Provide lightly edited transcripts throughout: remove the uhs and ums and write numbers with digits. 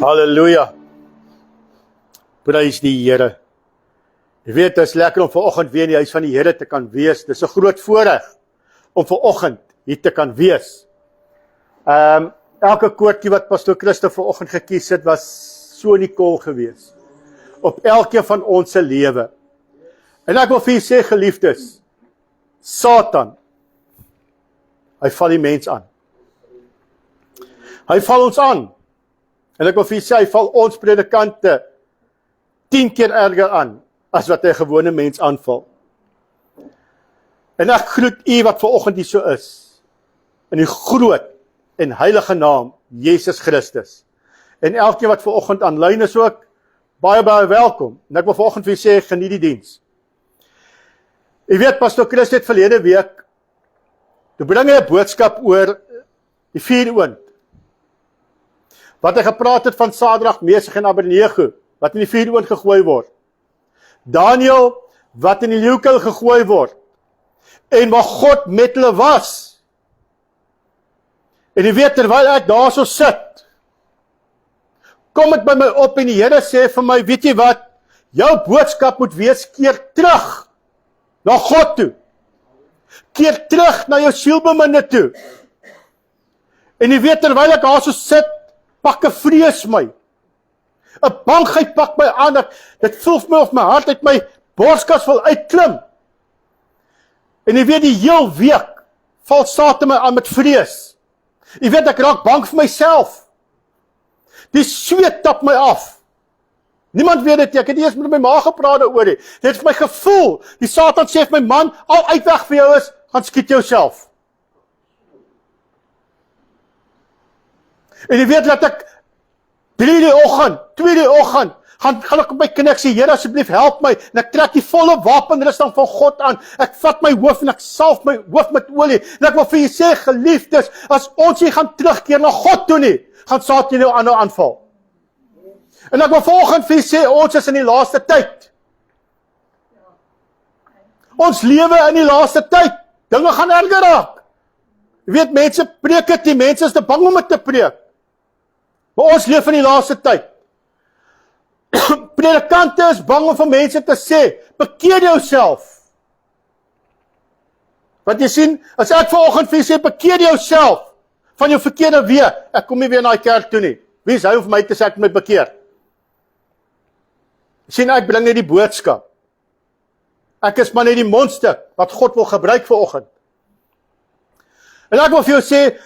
Halleluja. Prys die Here. Jy weet, dit is lekker om vanoggend weer in die huis van die Here te kan wees. Dit is 'n groot voorreg om vanoggend hier te kan wees. Elke koortjie wat Pastor Christo vanoggend gekies het, was so in die kol gewees. Op elkeen van ons se lewe. En ek wil vir julle sê, geliefdes, Satan, hy val die mens aan. Hy val ons aan. En ek wil vir julle sê, hy val ons predikante 10 keer erger aan, as wat 'n gewone mens aanval. En ek groet u wat vanoggend hier so is, in die groot en heilige naam, Jesus Christus. En elkeen wat vanoggend aanlyn is ook, baie welkom. En ek wil vanoggend vir julle sê, geniet die diens. U weet, Pastor Christo het verlede week, toe bring hy 'n boodskap oor die 4 oond, wat hy gepraat het van Sadrag, Mesach en Abednego, wat in die 4 oond gegooi word. Daniel, wat in die leeukuil gegooi word. En waar God met hulle was. En jy weet, terwyl ek daar so sit, kom dit by my op en die Here sê vir my, weet jy wat, jou boodskap moet wees, keer terug na God toe. Keer terug na jou sielbeminde toe. En jy weet, terwyl ek daar so sit, pak 'n vrees my. 'n Bangheid pak my aan, dit voel vir my of my hart uit my borskas wil uitklim. En jy weet, die heel week val Satan my aan met vrees. Jy weet, ek raak bang vir myself. Die sweet tap my af. Niemand weet dit, ek het nie eens met my ma gepraat oor dit. Dit het my gevoel, die Satan sê vir my man, al uitweg vir jou is, gaan skiet jouself. En jy weet dat ek 3 die oggend, 2 die oggend, gaan ek op my knie, ek sê, Here, asseblief help my, en ek trek die volle wapenrusting van God aan, ek vat my hoof en ek salf my hoof met olie, en ek wil vir julle sê, geliefdes, as ons hier gaan terugkeer na God toe nie, gaan Satan jou aanval. En ek wil vanoggend vir julle sê, ons is in die laaste tyd. Ons lewe in die laaste tyd, dinge gaan erger raak. Jy weet, mense preek dit, die mense is te bang om dit te preek. Maar ons leef in die laaste tyd. Predikante is bang om vir mense te sê, bekeer jouself. Want jy sien, as ek vanoggend vir jy sê, bekeer jouself van jou verkeerde weë, ek kom nie weer na die kerk toe nie. Wie is hy om vir my te sê ek moet my bekeer? Jy sien, ek bring net die boodskap. Ek is maar net die monster wat God wil gebruik vanoggend. En ek wil vir jou sê,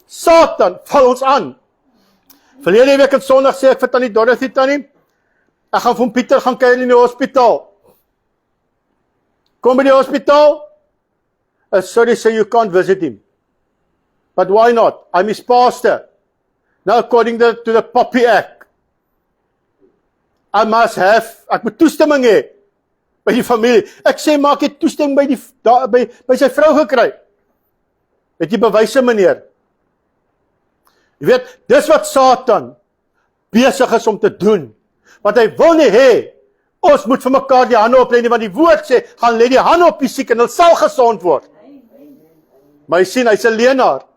Satan val ons aan. Verlede week op Sondag sê ek vir Tannie Dorothy, Tannie, ek gaan van Pieter gaan kyk in die hospitaal. Kom by die hospitaal. Sorry, say you can't visit him. But why not? I'm his pastor. Now according to the Poppy Act, I must have, ek moet toestemming hê by die familie. Ek sê, maak jy toestemming by sy vrou gekry. Het jy bewyse, meneer? Jy weet, dis wat Satan besig is om te doen. Want hy wil nie hê, ons moet vir mekaar die hande oplê nie, want die woord sê, gaan lê die hande op die siek en hulle sal gesond word. Maar jy sien, hy's 'n leenaar.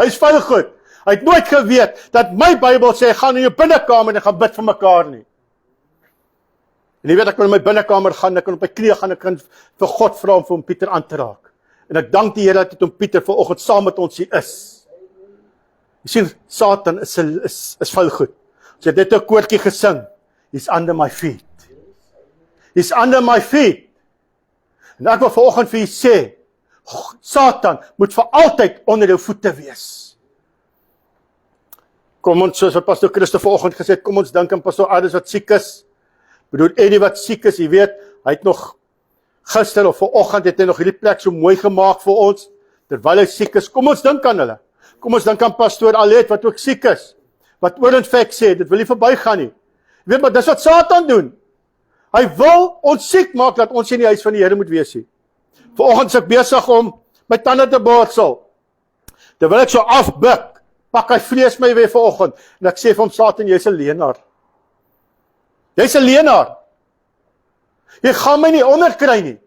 Hy's vuil goed. Hy het nooit geweet, dat my Bybel sê, gaan in jou binnekamer en gaan bid vir mekaar nie. En jy weet, ek kan in my binnekamer gaan, ek kan op my knieë gaan, ek kan vir God vra om vir hom Pieter aan te raak. En ek dank die Here dat hom Pieter vanoggend saam met ons hier is. Jy sien, Satan is vuil goed. Sy het net 'n koortjie gesing. He's under my feet. He's under my feet. En ek wil vanoggend vir julle sê, Satan moet vir altyd onder jou voete wees. Kom ons, soos wat Pastor Christo vanoggend gesê het, kom ons dink aan Pastor Aris wat siek is. Bedoel Eddie wat siek is, jy weet, hy het nog gister of vanoggend het hy nog hierdie plek so mooi gemaak vir ons, terwyl hy siek is. Kom ons dink aan hulle. Kom ons dink aan Pastoor Alet wat ook siek is, wat oorinfek sê, dit wil nie verbygaan nie. Jy weet, maar dis wat Satan doen. Hy wil ons siek maak, dat ons in die huis van die Here moet wees nie. Vanoggend is ek besig om my tande te borsel. Terwyl ek so afbuk, pak hy vlees my weer vanoggend, en ek sê vir hom, Satan, jy's 'n leenaar. Jy's 'n leenaar. Jy gaan my nie onderkry nie.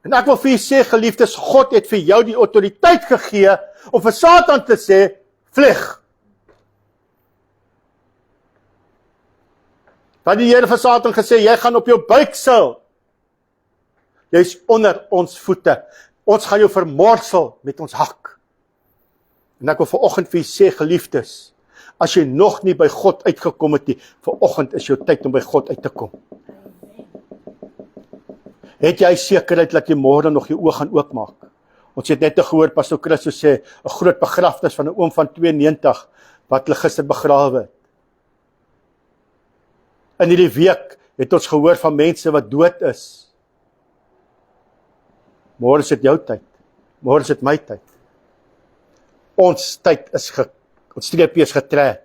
En ek wil vir julle sê, geliefdes, God het vir jou die autoriteit gegee om vir Satan te sê, vlieg. Wat die Here vir Satan gesê, jy gaan op jou buik sil. Jy is onder ons voete. Ons gaan jou vermorsel met ons hak. En ek wil vanoggend vir julle sê, geliefdes, as jy nog nie by God uitgekom het nie, vanoggend is jou tyd om by God uit te kom. Het jy sekerheid dat jy môre nog jou oë gaan oopmaak? Ons het net gehoor, Pastor Christus sê, 'n groot begrafnis van 'n oom van 92, wat hulle gister begrawe het. In hierdie week het ons gehoor van mense wat dood is. Môre is dit jou tyd. Môre is dit my tyd. Ons tyd is ons streepie is getrek.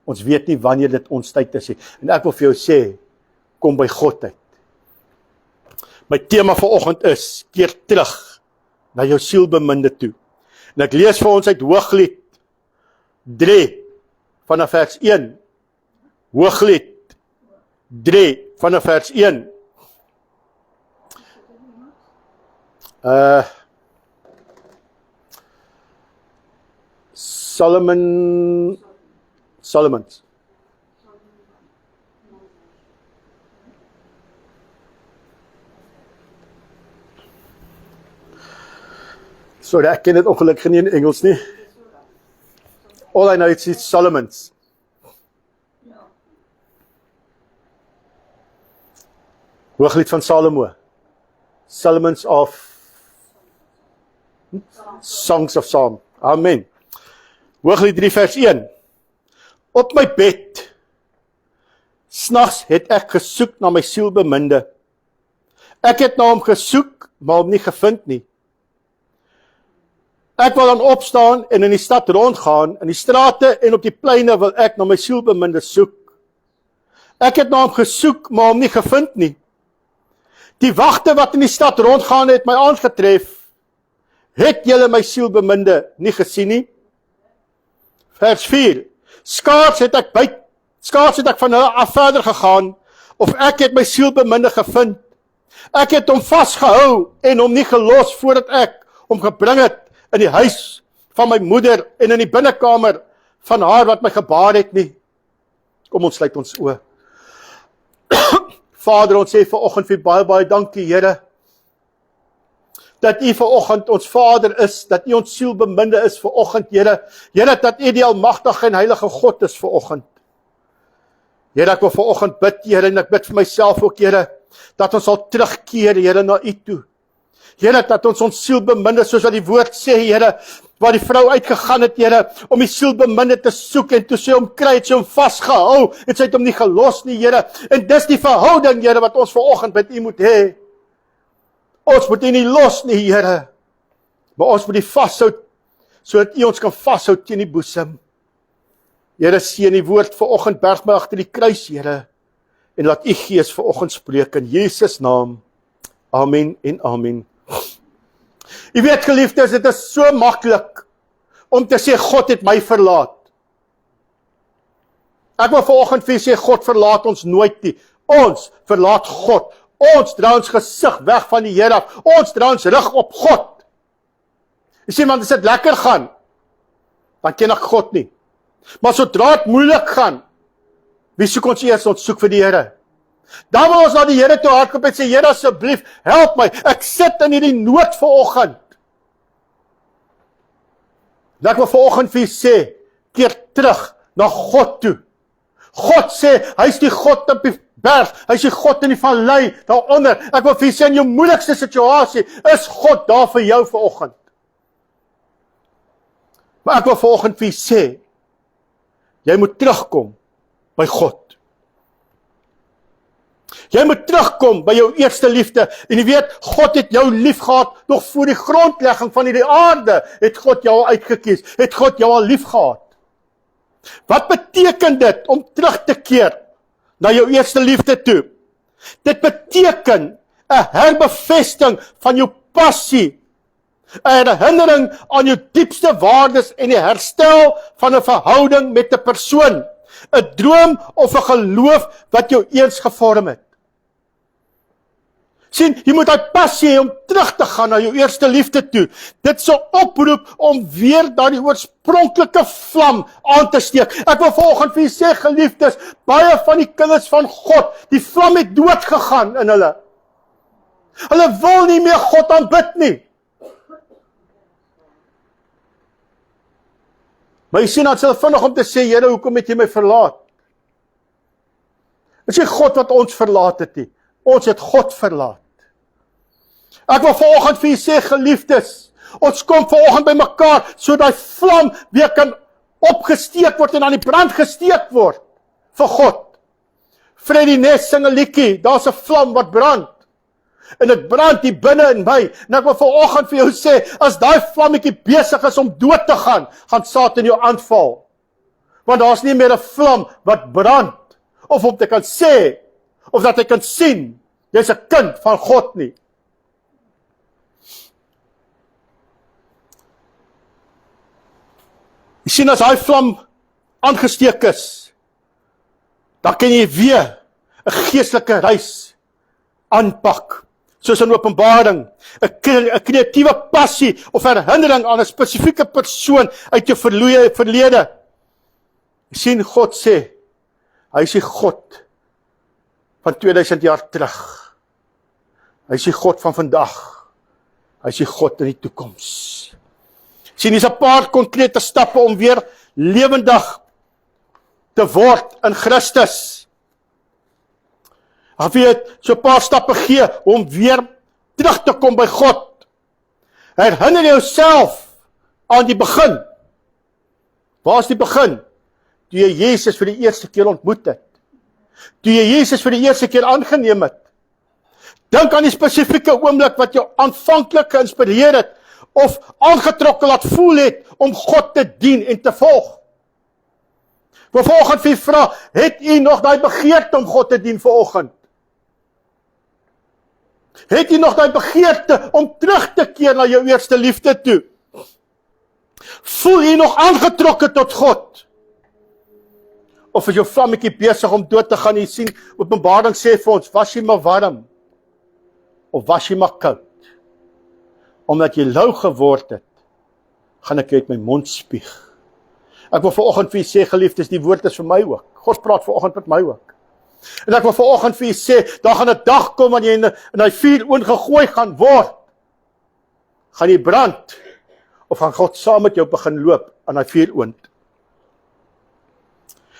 Ons weet nie wanneer dit ons tyd is nie. En ek wil vir jou sê, kom by God uit. My tema vanoggend is, keer terug na jou sielbeminde toe. En ek lees vir ons uit Hooglied 3 vanaf vers 1. Hooglied 3 vanaf vers 1. Solomons. Sorry, ek ken dit ongelukkig nie in Engels nie. All I know is Solomons. Hooglied van Salomo. Solomons of Songs of Psalm. Amen. Hooglied 3 vers 1. Op my bed, s'nags het ek gesoek na my sielbeminde. Ek het na hom gesoek, maar hom nie gevind nie. Ek wil dan opstaan en in die stad rondgaan, in die strate en op die pleine wil ek na my sielbeminde soek. Ek het na hom gesoek, maar hom nie gevind nie. Die wagte wat in die stad rondgaan het my aangetref. Het julle my sielbeminde nie gesien nie? Vers 4. Skaars het ek van hulle af verder gegaan, of ek het my sielbeminde gevind. Ek het hom vasgehou en hom nie gelos voordat ek hom gebring het in die huis van my moeder en in die binnekamer van haar wat my gebaar het nie. Kom ons sluit ons oë. Vader, ons sê vanoggend vir baie dankie, Here, dat U vanoggend ons Vader is, dat U ons sielbeminde is vanoggend, Here. Here, dat U die almagtige en heilige God is vanoggend. Here, ek wil vanoggend bid, Here, en ek bid vir myself ook, Here, dat ons sal terugkeer, Here, na U toe. Here, dat ons sielbeminde, soos wat die woord sê, Here, waar die vrou uitgegaan het, Here, om die sielbeminde te soek, en toe sy hom kry, het sy hom vasgehou, en sy het hom nie gelos nie, Here. En dis die verhouding, Here, wat ons vanoggend met U moet hê. Ons moet U nie los nie, Here, maar ons moet U vashou, sodat U ons kan vashou teen die boesem. Here, seën die woord vanoggend, berg my agter die kruis, Here, en laat U Gees vanoggend spreek in Jesus naam. Amen en amen. U weet, geliefdes, dit is so maklik om te sê, God het my verlaat. Ek wil vanoggend vir u sê, God verlaat ons nooit nie. Ons verlaat God. Ons draai ons gesig weg van die Here af. Ons draai ons rug op God. Jy sê, man, as dit lekker gaan, dan ken ek God nie. Maar sodra dit moeilik gaan, wie soek ons eers? Ons soek vir die Here. Dan wil ons na die Here toe hardloop en sê, Here, asseblief, help my. Ek sit in hierdie nood vanoggend. En ek wil vanoggend vir u sê, keer terug na God toe. God sê, hy is die God op die berg, hy is die God in die vallei, daaronder. Ek wil vir u sê, in jou moeilikste situasie, is God daar vir jou vanoggend. Maar ek wil vanoggend vir u sê, jy moet terugkom by God. Jy moet terugkom by jou eerste liefde, en jy weet, God het jou lief gehad, nog voor die grondlegging van die aarde, het God jou al uitgekies, het God jou al lief gehad. Wat beteken dit, om terug te keer, na jou eerste liefde toe? Dit beteken, 'n herbevesting van jou passie, 'n herinnering aan jou diepste waardes, en die herstel van 'n verhouding met 'n persoon, 'n droom of 'n geloof, wat jou eens gevorm het. Sien, jy moet daai passie hê om terug te gaan na jou eerste liefde toe. Dit is 'n oproep om weer daardie oorspronklike vlam aan te steek. Ek wil vanoggend vir julle sê, geliefdes, baie van die kinders van God, die vlam het dood gegaan in hulle. Hulle wil nie meer God aanbid nie. Maar jy sien, dan sê hulle vinnig om te sê, Here, hoekom het jy my verlaat? Dit is nie God wat ons verlaat het nie. Ons het God verlaat. Ek wil vanoggend vir julle sê, geliefdes, ons kom vanoggend by mekaar, so daai vlam weer kan opgesteek word en aan die brand gesteek word vir God. Freddie Ness sing 'n liedjie, daar's 'n vlam wat brand. En dit brand hier binne in my. En ek wil vanoggend vir jou sê, as daai vlammetjie besig is om dood te gaan, gaan Satan jou aanval. Want daar's nie meer 'n vlam wat brand, of om te kan sê, of dat hy kan sien, jy's 'n kind van God nie. Jy sien, as hy vlam aangesteek is, dan kan jy weer 'n geestelike reis aanpak. Soos in Openbaring, 'n kreatiewe passie of herinnering aan 'n spesifieke persoon uit jou verlede. Jy sien, God sê, hy is die God van 2000 jaar terug. Hy is die God van vandag. Hy is die God in die toekoms. Sien, hier's 'n paar konkrete stappe om weer lewendig te word in Christus. Ek weet, so 'n paar stappe gee om weer terug te kom by God. Herinner jouself aan die begin. Waar is die begin? Toe jy Jesus vir die eerste keer ontmoet het. Toe jy Jesus vir die eerste keer aangeneem het. Dink aan die spesifieke oomblik wat jou aanvanklik geïnspireer het of aangetrokke laat voel het om God te dien en te volg. Vanoggend vir vra, het u nog daai begeerte om God te dien vanoggend? Het jy nog daai begeerte om terug te keer na jou eerste liefde toe? Voel jy nog aangetrokke tot God? Of is jou vlammetjie besig om dood te gaan? Jy sien, Openbaring sê vir ons, was jy maar warm? Of was jy maar koud? Omdat jy lou geword het, gaan ek uit my mond spieg. Ek wil vanoggend vir julle sê, geliefdes, die woord is vir my ook. God praat vanoggend met my ook. En ek wil vanoggend vir julle sê, daar gaan 'n dag kom wanneer jy in hy vuur oongegooi gaan word. Gaan jy brand, of gaan God saam met jou begin loop aan hy vuur oond?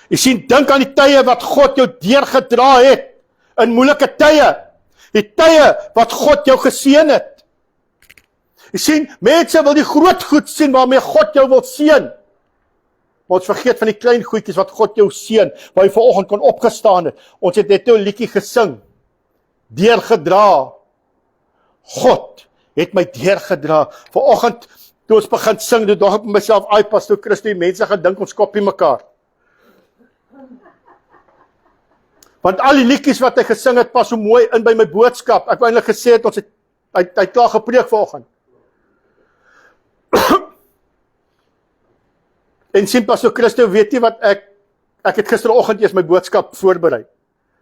Jy sien, dink aan die tye wat God jou deurgedra het, in moeilike tye, die tye wat God jou geseën het. Jy sien, mense wil die groot goed sien waarmee God jou wil seën. Maar ons vergeet van die klein goedjies wat God jou seën, waar jy vanoggend kon opgestaan het. Ons het net 'n liedjie gesing. Deurgedra. God het my deurgedra. Vanoggend, toe ons begin sing, toe dog ek by myself, ai Pastor Christo, die mense gaan dink ons kopie mekaar. Want al die liedjies wat hy gesing het, pas so mooi in by my boodskap. Ek wou eintlik gesê het, ons het, hy klaar gepreek vanoggend. En sien Pastor Christo, weet jy wat ek het gisteroggend eers my boodskap voorberei.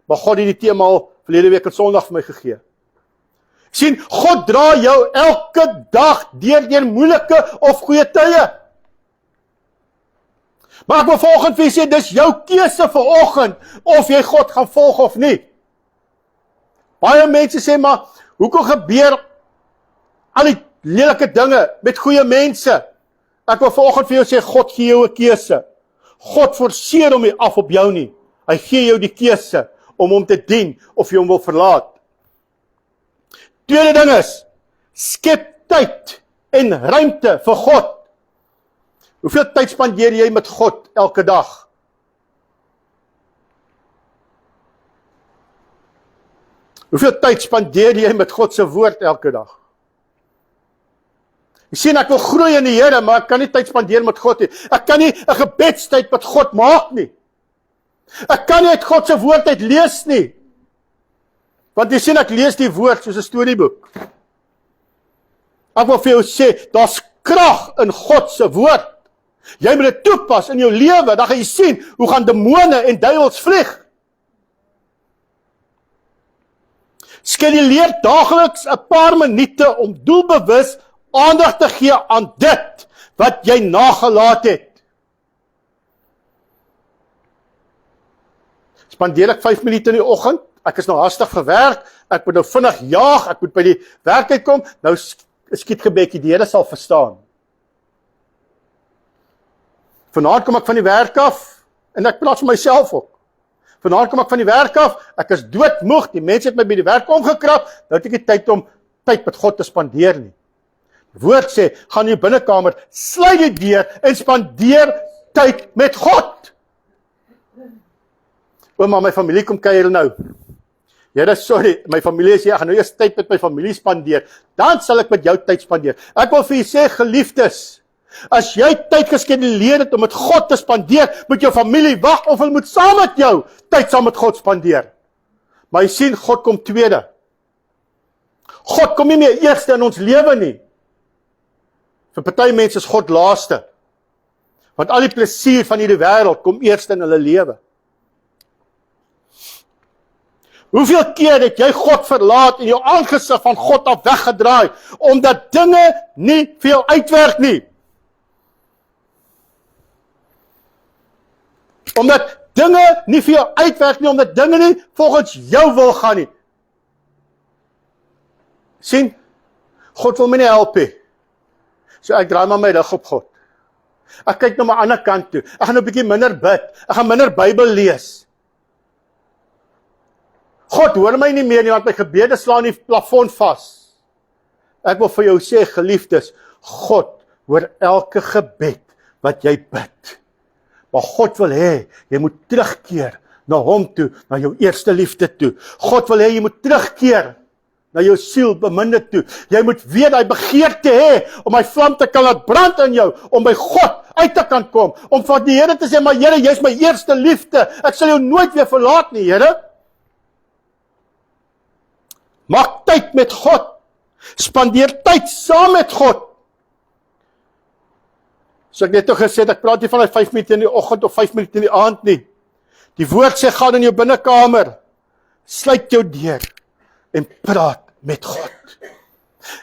Maar God het die tema al verlede week en Sondag vir my gegee. Sien, God dra jou elke dag deur moeilike of goeie tye. Maar ek wil vanoggend vir julle sê, dis jou keuse vanoggend of jy God gaan volg of nie. Baie mense sê, maar hoekom gebeur al die lelike dinge met goeie mense? Ek wil vanoggend vir jou sê, God gee jou 'n keuse. God forceer hom nie af op jou nie. Hy gee jou die keuse om hom te dien of jy hom wil verlaat. Tweede ding is, skep tyd en ruimte vir God. Hoeveel tyd spandeer jy met God elke dag? Hoeveel tyd spandeer jy met God se woord elke dag? Jy sien, ek wil groei in die Here, maar ek kan nie tyd spandeer met God nie. Ek kan nie 'n gebedstyd met God maak nie. Ek kan nie uit God se woord uit lees nie. Want jy sien, ek lees die woord soos 'n storieboek. Ek wil vir jou sê, daar's krag in God se woord. Jy moet dit toepas in jou lewe, dan gaan jy sien hoe gaan demone en duiwels vlieg. Skeduleer daagliks 'n paar minute om doelbewus aandag te gee aan dit wat jy nagelaat het. Spandeer ek 5 minute in die oggend, ek is nou hastig vir werk, ek moet nou vinnig jaag, ek moet by die werk uitkom, nou skiet gebedjie, die Here sal verstaan. Vanaand kom ek van die werk af, en ek praat vir myself ook. Vanaand kom ek van die werk af, ek is doodmoeg, die mense het my by die werk omgekrap, nou het ek nie tyd om tyd met God te spandeer nie. Die woord sê, gaan in die binnekamer, sluit die deur en spandeer tyd met God. Maar my familie kom kuier nou. Here, sorry, my familie is hier, ek gaan nou eers tyd met my familie spandeer, dan sal ek met jou tyd spandeer. Ek wil vir julle sê, geliefdes, as jy tyd geskeduleer het om met God te spandeer, moet jou familie wag of hulle moet saam met jou tyd saam met God spandeer. Maar jy sien, God kom tweede. God kom nie meer eerste in ons lewe nie. Vir party mense is God laaste. Want al die plesier van hierdie wêreld kom eerste in hulle lewe. Hoeveel keer het jy God verlaat en jou aangesig van God af weggedraai, omdat dinge nie vir jou uitwerk nie? Omdat dinge nie vir jou uitwerk nie, omdat dinge nie volgens jou wil gaan nie. Sien, God wil my nie help nie. So ek draai maar my rug op God. Ek kyk na my ander kant toe. Ek gaan nou 'n bietjie minder bid. Ek gaan minder Bybel lees. God hoor my nie meer nie, want my gebede slaan die plafon vas. Ek wil vir jou sê, geliefdes, God hoor elke gebed wat jy bid. Maar God wil hê, jy moet terugkeer na hom toe, na jou eerste liefde toe. God wil hê, jy moet terugkeer na jou siel beminde toe. Jy moet weer daai begeerte hê, om hy vlam te kan laat brand in jou, om by God uit te kan kom, om van die Here te sê, maar Here, jy is my eerste liefde, ek sal jou nooit weer verlaat nie, Here. Maak tyd met God, spandeer tyd saam met God. So ek net nou gesê, ek praat nie van 5 minute in die oggend of 5 minute in die aand nie. Die woord sê, gaan in jou binnekamer, sluit jou deur en praat met God.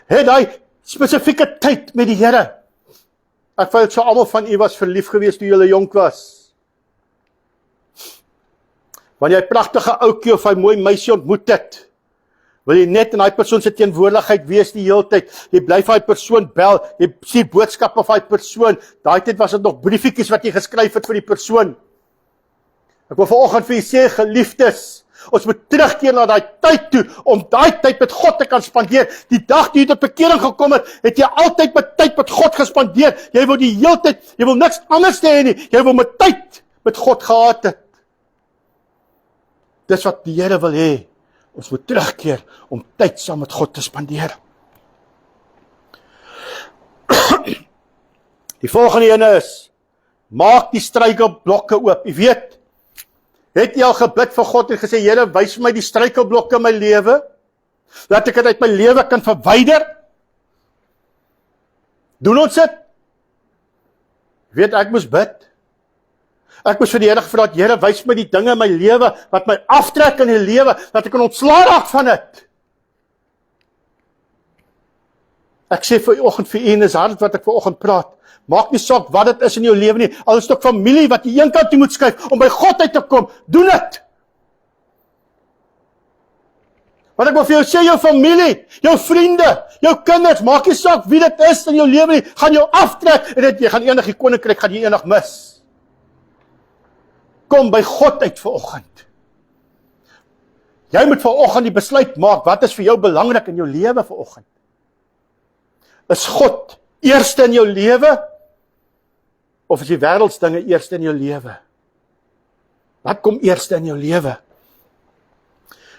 Het daai spesifieke tyd met die Here. Ek wil so almal van u was verlief gewees toe julle jonk was. Wanneer jy 'n pragtige ouetjie of 'n mooi meisie ontmoet het, wil jy net in daai persoon se teenwoordigheid wees die hele tyd. Jy bly vir daai persoon bel, jy sien boodskappe van daai persoon. Daai tyd was dit nog briefietjies wat jy geskryf het vir die persoon. Ek wil vanoggend vir julle sê, geliefdes, ons moet terugkeer na daai tyd toe, om daai tyd met God te kan spandeer. Die dag toe jy tot bekering gekom het, het jy altyd met tyd met God gespandeer. Jy wil die hele tyd, jy wil niks anders hê nie. Jy wil met tyd met God gehad het. Dis wat die Here wil hê. Ons moet terugkeer om tyd saam met God te spandeer. Die volgende ene is, maak die struikelblokke oop. Jy weet, het jy al gebid vir God en gesê, Here, wys my die struikelblokke in my lewe, dat ek dit uit my lewe kan verwyder? Doen ons dit? Jy weet, ek moes bid. Ek moes vir die Here gevra, Here, wys my die dinge in my lewe, wat my aftrek in die lewe, dat ek kan ontslae raak van dit. Ek sê vir oggend vir u, en is hard wat ek vir oggend praat, maak nie saak wat dit is in jou lewe nie, al is dit ook familie wat jy een kant toe moet skuif, om by God uit te kom, doen dit. Want ek wil vir jou sê, jou familie, jou vriende, jou kinders, maak nie saak wie dit is in jou lewe nie, gaan jou aftrek, en dit, jy gaan enig die koninkryk, gaan jy enig mis. Kom by God uit vanoggend. Jy moet vanoggend die besluit maak, wat is vir jou belangrik in jou lewe vanoggend? Is God eerste in jou lewe? Of is die wêreldsdinge eerste in jou lewe? Wat kom eerste in jou lewe?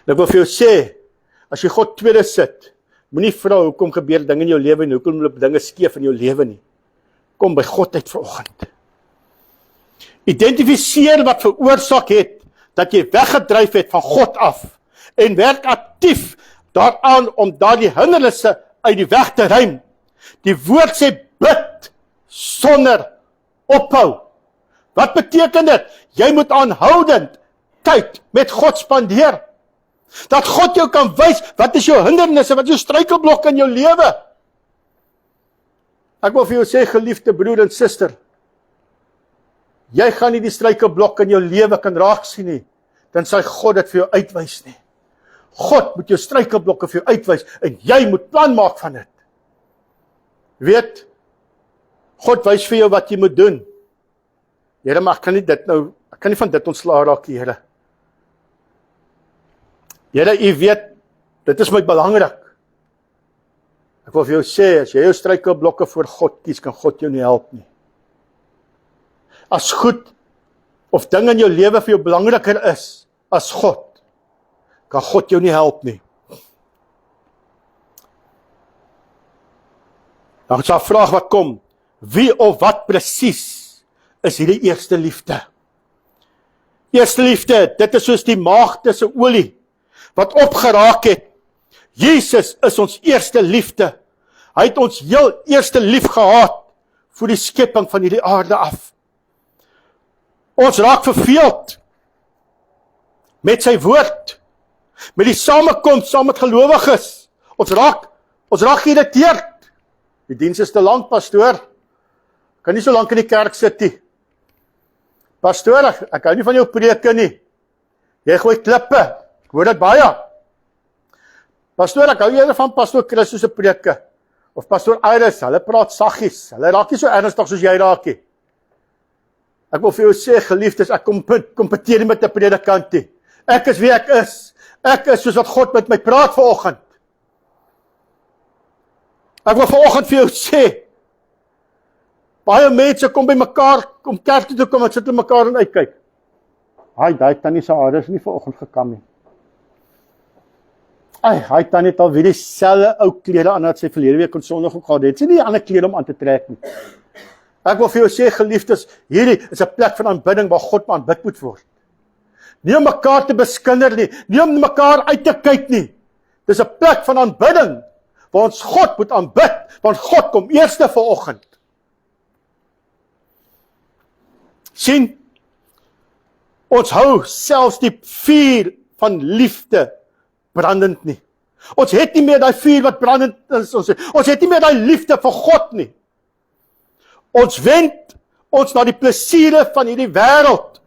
En ek wil vir jou sê, as jy God tweede sit, moenie vra hoekom gebeur dinge in jou lewe en hoekom loop dinge skeef in jou lewe nie. Kom by God uit vanoggend. Identifiseer wat veroorsaak het, dat jy weggedryf het van God af, en werk aktief daaraan om daardie hindernisse uit die weg te ruim. Die woord sê, bid sonder ophou. Wat beteken dit? Jy moet aanhoudend tyd met God spandeer. Dat God jou kan wys, wat is jou hindernisse, wat is jou struikelblokke in jou lewe. Ek wil vir jou sê, geliefde broer en suster, jy gaan nie die struikelblok in jou lewe kan raak sien nie, dan sal God dit vir jou uitwys nie. God moet jou struikelblokke vir jou uitwys, en jy moet plan maak van dit. Weet, God wys vir jou wat jy moet doen. Here, maar ek kan nie van dit ontslae raak, Here. Here, u weet, dit is my belangrik. Ek wil vir jou sê, as jy jou struikelblokke voor God kies, kan God jou nie help nie. As goed, of ding in jou lewe vir jou belangriker is, as God, kan God jou nie help nie. Dan is daar 'n vraag wat kom, wie of wat presies is hierdie eerste liefde? Eerste liefde, dit is soos die maagde se olie, wat opgeraak het. Jesus is ons eerste liefde. Hy het ons heel eerste lief gehad, voor die skepping van hierdie aarde af. Ons raak verveeld, met sy woord, met die samekoms, saam met gelowiges. Ons raak geïrriteerd. Die diens is te lank, pastoor. Kan nie so lank in die kerk sit nie. Pastoor, ek hou nie van jou preke nie. Jy gooi klippe, ek hoor dit baie. Pastoor, ek hou eerder van pastoor Christus se preke, of pastoor Iris, hulle praat saggies, hulle raak nie so ernstig soos jy raak nie. Ek wil vir jou sê, geliefdes, ek kompeteer nie met 'n predikant nie. Ek is wie ek is. Ek is soos wat God met my praat vanoggend. Ek wil vanoggend vir jou sê, baie mense kom by mekaar, om kerk toe te kom, en sit hulle mekaar en uitkyk. Daai tannie se hare is nie vanoggend gekam nie. Hy tannie het al weer dieselfde ou klere aan wat sy verlede week en Sondag ook gehad het. Sy nie ander klere om aan te trek nie. Ek wil vir jou sê, geliefdes, hierdie is 'n plek van aanbidding waar God aanbid moet word. Nie om mekaar te beskinder nie, nie om mekaar uit te kyk nie. Dis 'n plek van aanbidding, waar ons God moet aanbid, want God kom eerste vanoggend. Sien, ons hou selfs die vuur van liefde brandend nie. Ons het nie meer daai vuur wat brandend is, ons het nie meer daai liefde vir God nie. Ons wend ons na die plesiere van hierdie wêreld.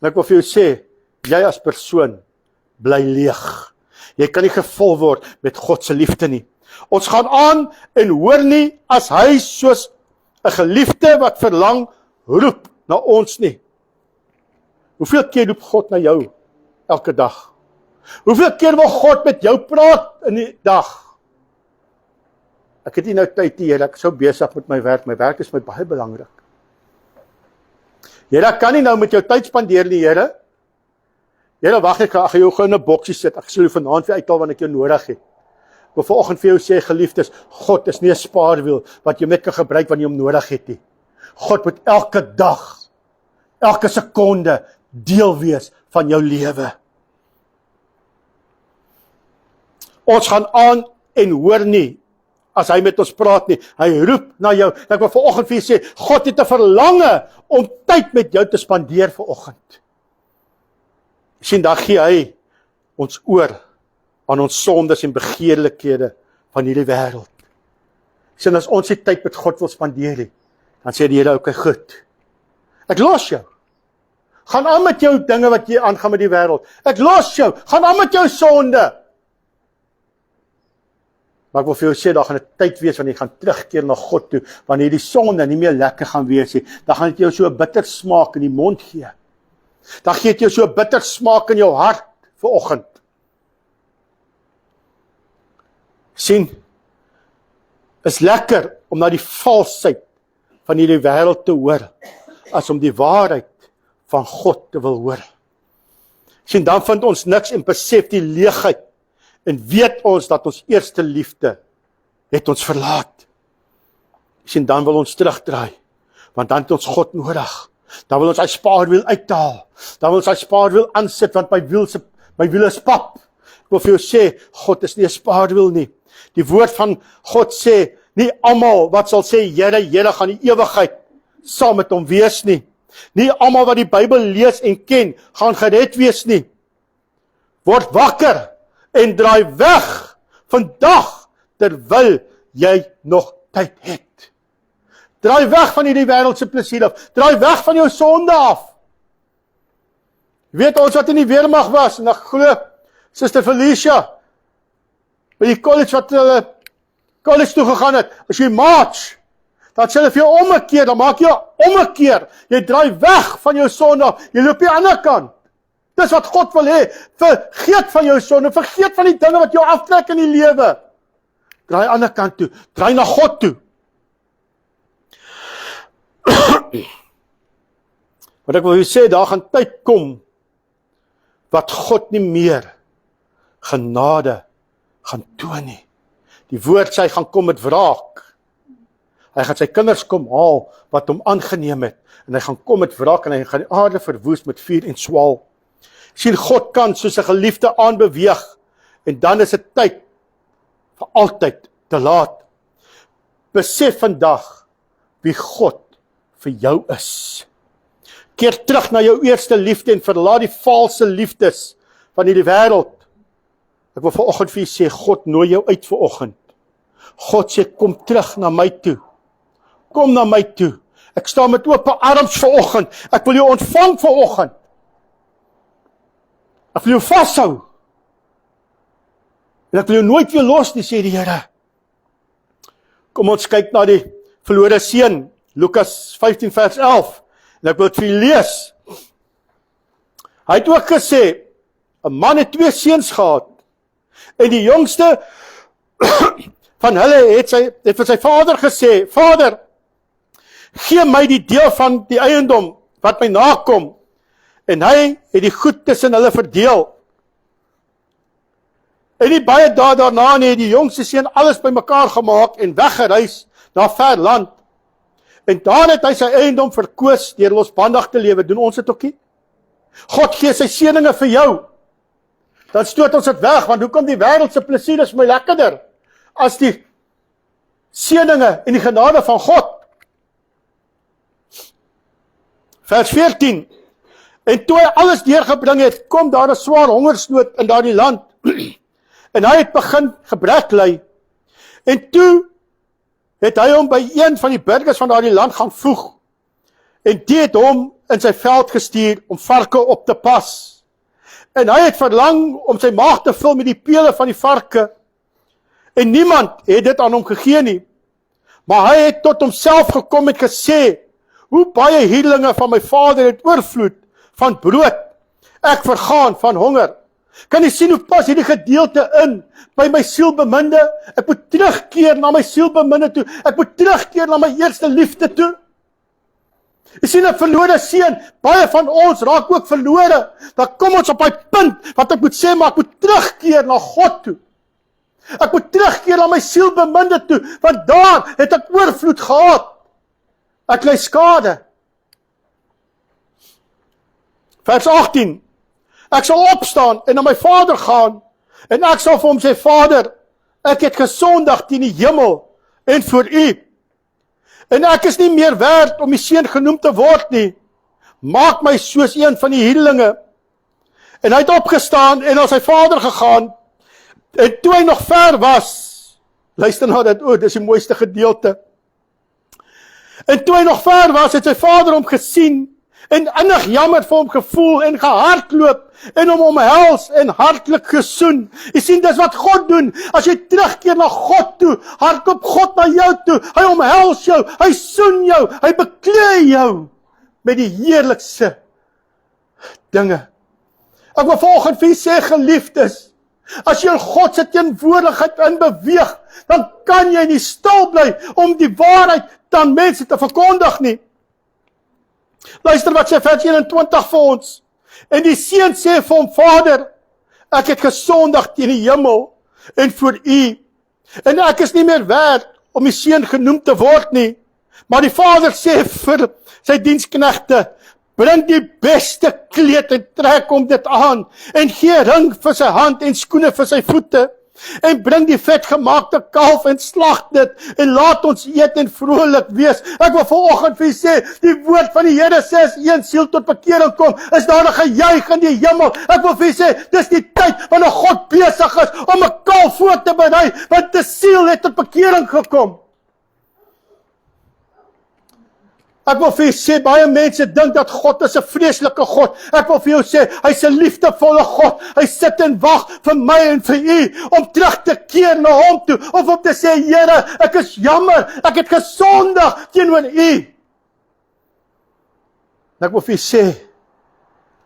En ek wil vir jou sê, jy as persoon bly leeg. Jy kan nie gevul word met God se liefde nie. Ons gaan aan en hoor nie as hy soos 'n geliefde wat verlang roep na ons nie. Hoeveel keer roep God na jou elke dag? Hoeveel keer wil God met jou praat in die dag? Ek het nie nou tyd nie, Here, ek is so besig met my werk is my baie belangrik. Here, ek kan nie nou met jou tyd spandeer nie, Here. Here, wag, ek gaan jou gou in 'n boksie sit, ek sal jou vanaand weer uithaal wanneer ek jou nodig het. Ek wil vanoggend vir jou sê, geliefdes, God is nie 'n spaarwiel, wat jy net kan gebruik wanneer jy hom nodig het nie. God moet elke dag, elke sekonde, deel wees van jou lewe. Ons gaan aan en hoor nie, as hy met ons praat nie, hy roep na jou. Ek wil vanoggend vir jou sê, God het 'n verlange om tyd met jou te spandeer vanoggend. Sien, daar gee hy ons oor aan ons sondes en begeerlikhede van hierdie wêreld. Sien, as ons die tyd met God wil spandeer nie, dan sê die Here, okay, goed. Ek los jou. Gaan aan met jou dinge wat jy aangaan met die wêreld. Ek los jou. Gaan aan met jou sonde. Maar ek wil vir jou sê, daar gaan 'n tyd wees wanneer jy gaan terugkeer na God toe, wanneer die sonde nie meer lekker gaan wees nie. Dan gaan dit jou so 'n bitter smaak in die mond gee. Dan gee dit jou so 'n bitter smaak in jou hart vanoggend. Sien, is lekker om na die valsheid van hierdie wêreld te hoor, as om die waarheid van God te wil hoor. Sien, dan vind ons niks en besef die leegheid, en weet ons dat ons eerste liefde het ons verlaat. Sien, dan wil ons terugdraai, want dan het ons God nodig. Dan wil ons sy spaarwiel uithaal. Dan wil ons sy spaarwiel aansit, want my wiel is pap. Ek wil vir jou sê, God is nie 'n spaarwiel nie. Die woord van God sê, nie almal wat sal sê, Here, Here, gaan die ewigheid saam met hom wees nie. Nie almal wat die Bybel lees en ken, gaan gered wees nie. Word wakker en draai weg vandag, terwyl jy nog tyd het. Draai weg van hierdie wêreldse plesier af. Draai weg van jou sonde af. Weet ons wat in die weermag was, en ek glo, Suster Felicia, by die college wat hulle college toe gegaan het, as jy march, dan sê hulle vir jou omgekeer, dan maak jy omgekeer. Jy draai weg van jou sonde af, jy loop die ander kant. Dis wat God wil hê. Vergeet van jou sonde, vergeet van die dinge wat jou aftrek in die lewe. Draai ander kant toe, draai na God toe. Wat ek wil sê, daar gaan tyd kom, wat God nie meer genade gaan toon nie. Die woord sê, hy gaan kom met wraak. Hy gaan sy kinders kom haal, wat hom aangeneem het, en hy gaan kom met wraak, en hy gaan die aarde verwoes met vuur en swaal. Sien, God kan soos 'n geliefde aanbeweeg, en dan is dit tyd, vir altyd te laat. Besef vandag, wie God vir jou is. Keer terug na jou eerste liefde, en verlaat die valse liefdes van hierdie wêreld. Ek wil vanoggend vir julle sê, God nooi jou uit vanoggend. God sê, kom terug na my toe. Kom na my toe. Ek staan met oop arms vanoggend. Ek wil jou ontvang vanoggend. Ek wil jou vashou. En ek wil jou nooit weer los nie, sê die Here. Kom ons kyk na die verlore seun, Lukas 15 vers 11. En ek wil dit vir julle lees. Hy het ook gesê, 'n man het 2 seuns gehad. En die jongste van hulle het vir sy vader gesê, Vader, gee my die deel van die eiendom wat my nakom. En hy het die goed tussen hulle verdeel. En nie baie dae daarna het die jongste seun alles bymekaar gemaak en weggereis na ver land. En daar het hy sy eiendom verkoos deur losbandig te lewe. Doen ons dit ook nie? God gee sy seëninge vir jou. Dan stoot ons dit weg, want hoekom die wêreldse plesier is my lekkerder as die seëninge en die genade van God. Vers 14. En toe hy alles deurgebring het, kom daar 'n swaar hongersnood in daardie land. En hy het begin gebrek ly. En toe het hy hom by een van die burgers van daardie land gaan voeg. En die het hom in sy veld gestuur om varke op te pas. En hy het verlang om sy maag te vul met die pele van die varke. En niemand het dit aan hom gegee nie. Maar hy het tot homself gekom en gesê, hoe baie huurlinge van my vader het oorvloed van brood. Ek vergaan van honger. Kan jy sien hoe pas hierdie gedeelte in by my sielbeminde? Ek moet terugkeer na my sielbeminde toe. Ek moet terugkeer na my eerste liefde toe. Jy sien 'n verlore seun, baie van ons raak ook verlore. Dan kom ons op die punt wat ek moet sê, maar ek moet terugkeer na God toe. Ek moet terugkeer na my sielbeminde toe, want daar het ek oorvloed gehad. Ek ly skade. Vers 18. Ek sal opstaan en na my vader gaan, en ek sal vir hom sê, Vader, ek het gesondig teen die hemel en voor u. En ek is nie meer werd om die seun genoem te word nie. Maak my soos een van die huurlinge. En hy het opgestaan en na sy vader gegaan. En toe hy nog ver was, luister na dit, dis die mooiste gedeelte. En toe hy nog ver was, het sy vader hom gesien, en innig jammer vir hom gevoel, en gehardloop, en hom omhels, en hartlik gesoen. Jy sien, dis wat God doen, as jy terugkeer na God toe, hardloop God na jou toe, hy omhels jou, hy soen jou, hy beklee jou, met die heerlikste dinge. Ek wil vanoggend vir julle sê, geliefdes, as jy in God se teenwoordigheid in beweeg, dan kan jy nie stil bly om die waarheid aan mense te verkondig nie. Luister wat sê vers 21 vir ons. En die seun sê vir hom, Vader, ek het gesondig teen die hemel en voor u, en ek is nie meer werd om die seun genoem te word nie. Maar die vader sê vir sy diensknegte, bring die beste kleed en trek hom dit aan, en gee ring vir sy hand en skoene vir sy voete, En bring die vetgemaakte kalf en slag dit, en laat ons eet en vrolik wees. Ek wil vanoggend vir u sê, die woord van die Here sê, as een siel tot bekering kom, is daar 'n gejuig in die hemel. Ek wil vir u sê, dis die tyd wanneer God besig is om 'n kalf voor te berei, want die siel het tot bekering gekom. Ek wil vir jou sê, baie mense dink dat God is 'n vreeslike God. Ek wil vir jou sê, hy's 'n liefdevolle God. Hy sit en wag vir my en vir u, om terug te keer na hom toe, of om te sê, Here, ek is jammer, ek het gesondig teenoor u. Ek wil vir jou sê,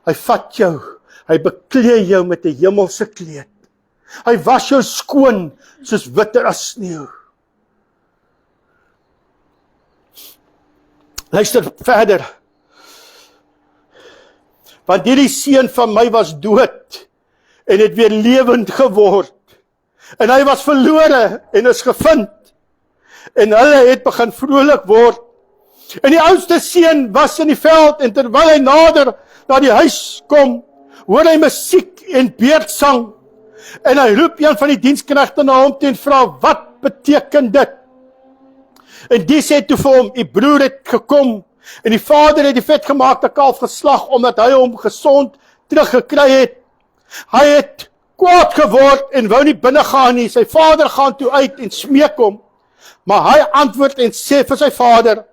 hy vat jou, hy beklee jou met 'n hemelse kleed. Hy was jou skoon, soos witter as sneeu. Luister verder. Want hierdie seun van my was dood en het weer lewend geword. En hy was verlore en is gevind. En hulle het begin vrolik word. En die oudste seun was in die veld en terwyl hy nader na die huis kom, hoor hy musiek en beurtsang. En hy roep een van die diensknegte na hom toe en vra, wat beteken dit? En die sê toe vir hom, die broer het gekom, en die vader het die vetgemaakte kalf geslag, omdat hy hom gesond teruggekry het. Hy het kwaad geword, en wou nie binne gaan nie. Sy vader gaan toe uit en smeek hom. Maar hy antwoord en sê vir sy vader,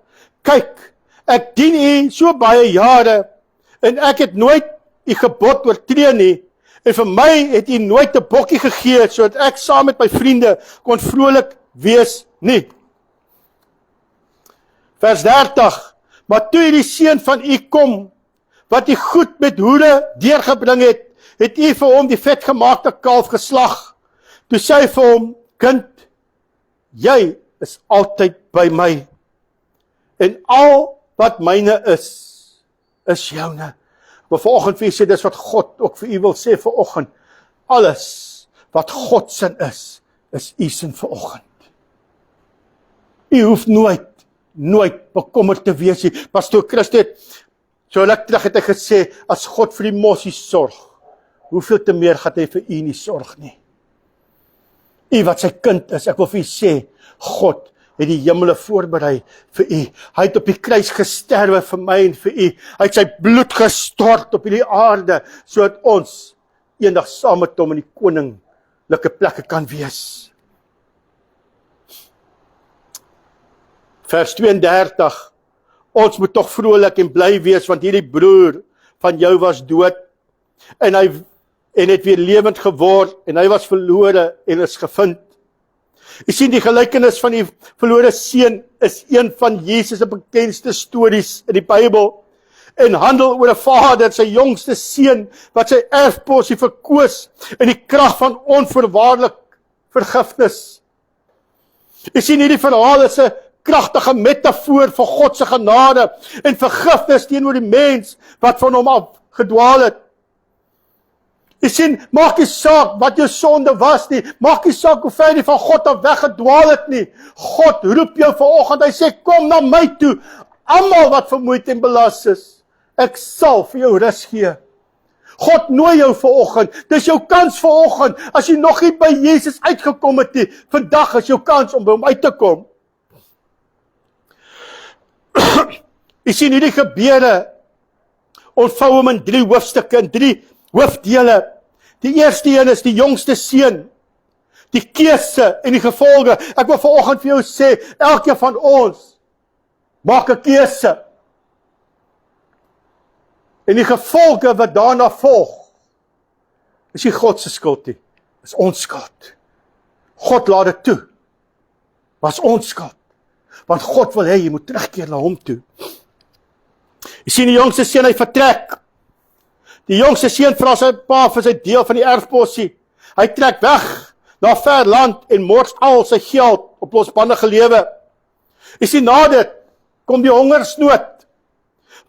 kyk, ek dien u so baie jare, en ek het nooit u gebod oortree nie, en vir my het u nooit 'n bokkie gegee, sodat ek saam met my vriende kon vrolik wees nie. Vers 30, maar toe die seun van u kom, wat u goed met hoede deurgebring het, het u vir hom die vetgemaakte kalf geslag. Toe sê hy vir hom, kind, jy is altyd by my, en al wat myne is joune. Maar vanoggend vir u sê, dis wat God ook vir u wil sê vanoggend, alles wat God sin is u sin vanoggend. U hoef nooit bekommerd te wees nie. Pastoor Christus het, so ruk terug het hy gesê, as God vir die mossies sorg, hoeveel te meer gaan hy vir u nie sorg nie. U wat sy kind is, ek wil vir u sê, God het die hemele voorberei vir u. Hy het op die kruis gesterwe vir my en vir u. Hy het sy bloed gestort op hierdie aarde, sodat ons eendag saam met hom in die koninklike plekke kan wees. Vers 32, ons moet tog vrolik en bly wees, want hierdie broer van jou was dood, en het weer lewend geword, en hy was verlore en is gevind. Jy sien, die gelykenis van die verlore seun is een van Jesus se bekendste stories in die Bybel, en handel oor 'n vader, sy jongste seun, wat sy erfposie verkoos, in die krag van onvoorwaardelik vergifnis. Jy sien, hierdie verhaal is 'n kragtige metafoor vir God se genade en vergifnis teenoor die mens wat van hom af gedwaal het. Jy sien, maak nie saak wat jou sonde was nie, maak nie saak hoe ver jy van God af weggedwaal het nie. God roep jou vanoggend, hy sê, kom na my toe, almal wat vermoeid en belas is, ek sal vir jou rus gee. God nooi jou vanoggend, dis jou kans vanoggend, as jy nog nie by Jesus uitgekom het nie, vandag is jou kans om by hom uit te kom. Jy sien, hierdie gebeure ontvou hom in 3 hoofstukke, in 3 hoofdele. Die eerste een is die jongste seun, die keuse en die gevolge. Ek wil vanoggend vir jou sê, elkeen van ons maak 'n keuse. En die gevolge wat daarna volg, is nie God se skuld nie, is ons skuld. God laat dit toe, was ons skuld. Want God wil hê jy moet terugkeer na hom toe. Jy sien, die jongste seun, hy vertrek. Die jongste seun vra sy pa vir sy deel van die erfposie. Hy trek weg na ver land en mors al sy geld op losbandige lewe. Jy sien, na dit kom die hongersnood.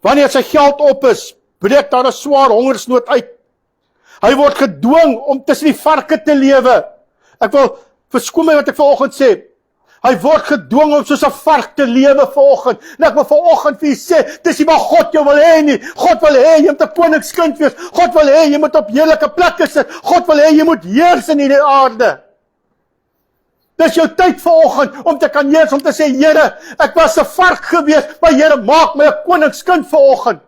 Wanneer sy geld op is, breek daar 'n swaar hongersnood uit. Hy word gedwing om tussen die varke te lewe. Ek wil verskoon my wat ek vanoggend sê. Hy word gedwing om soos 'n vark te lewe vanoggend. En ek wil vanoggend vir u sê, dis nie wat God jou wil hê nie. God wil hê jy moet 'n koningskind wees. God wil hê jy moet op heerlike plekke sit. God wil hê jy moet heers in hierdie aarde. Dis jou tyd vanoggend om te kan neers om te sê, Here, ek was 'n vark gewees, maar Here, maak my 'n koningskind vanoggend.